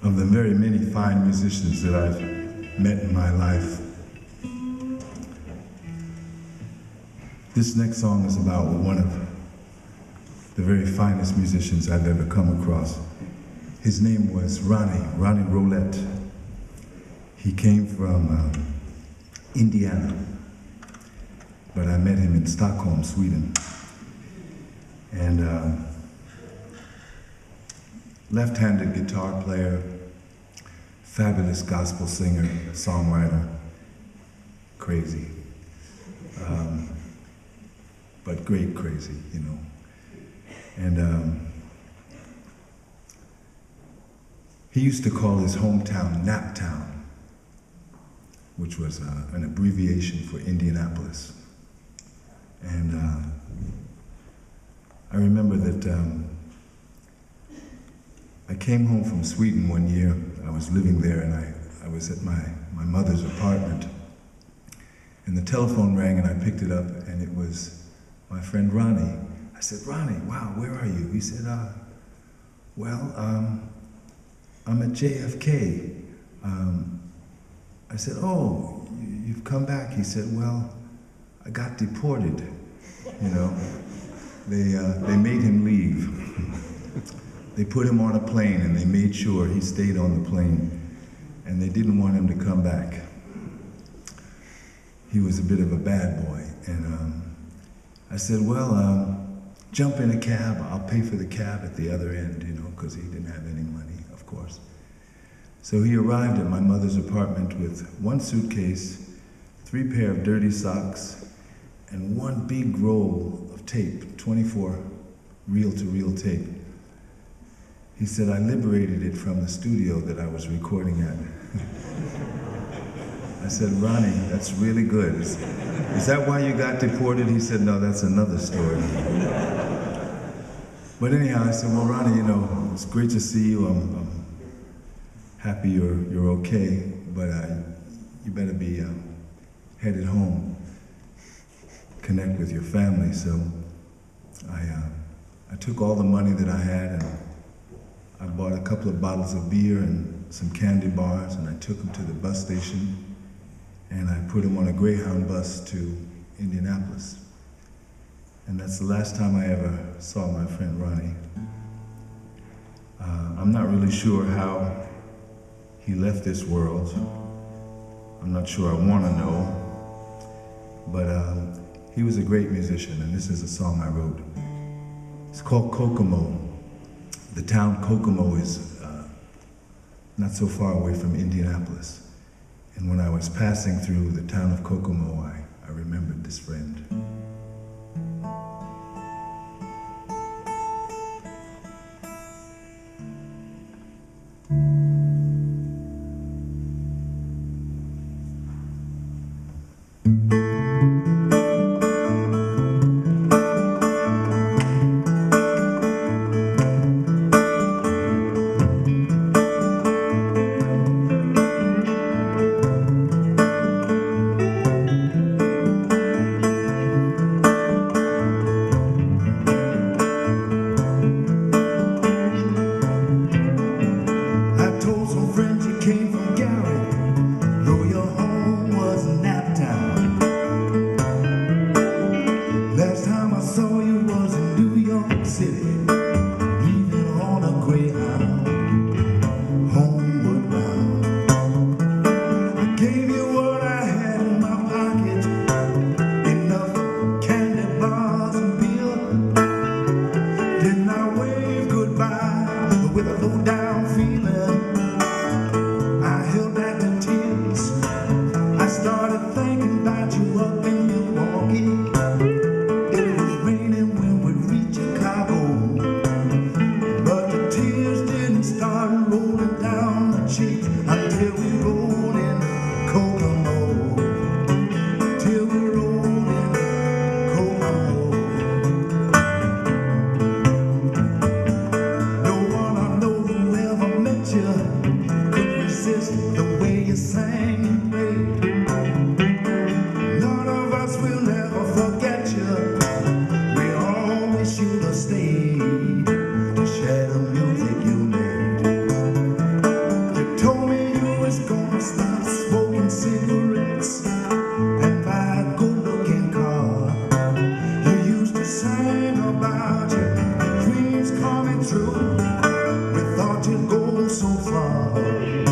of the very many fine musicians that I've met in my life. This next song is about one of the very finest musicians I've ever come across. His name was Ronnie Roulette. He came from Indiana, but I met him in Stockholm, Sweden. And left-handed guitar player, fabulous gospel singer, songwriter, crazy. But great crazy, you know. And he used to call his hometown Naptown, which was an abbreviation for Indianapolis. And I remember that I came home from Sweden one year. I was living there, and I was at my mother's apartment. And the telephone rang, and I picked it up, and it was my friend Ronnie. I said, "Ronnie, wow, where are you?" He said, "Well, I'm at JFK." I said, "Oh, you've come back?" He said, "Well, I got deported, you know. They made him leave. They put him on a plane, and they made sure he stayed on the plane, and they didn't want him to come back. He was a bit of a bad boy." And I said, "Well, jump in a cab. I'll pay for the cab at the other end," you know, because he didn't have any money, of course. So he arrived at my mother's apartment with one suitcase, 3 pair of dirty socks, and one big roll of tape, 24 reel-to-reel tape. He said, "I liberated it from the studio that I was recording at." I said, "Ronnie, that's really good. Is that why you got deported?" He said, "No, that's another story." But anyhow, I said, "Well, Ronnie, you know, it's great to see you. I'm happy you're okay, but you better be headed home, connect with your family." So I took all the money that I had, and I bought a couple of bottles of beer and some candy bars, and I took them to the bus station, and I put them on a Greyhound bus to Indianapolis. And that's the last time I ever saw my friend Ronnie. I'm not really sure how he left this world. I'm not sure I want to know. But he was a great musician, and this is a song I wrote. It's called Kokomo. The town Kokomo is not so far away from Indianapolis. And when I was passing through the town of Kokomo, I remembered this friend. far.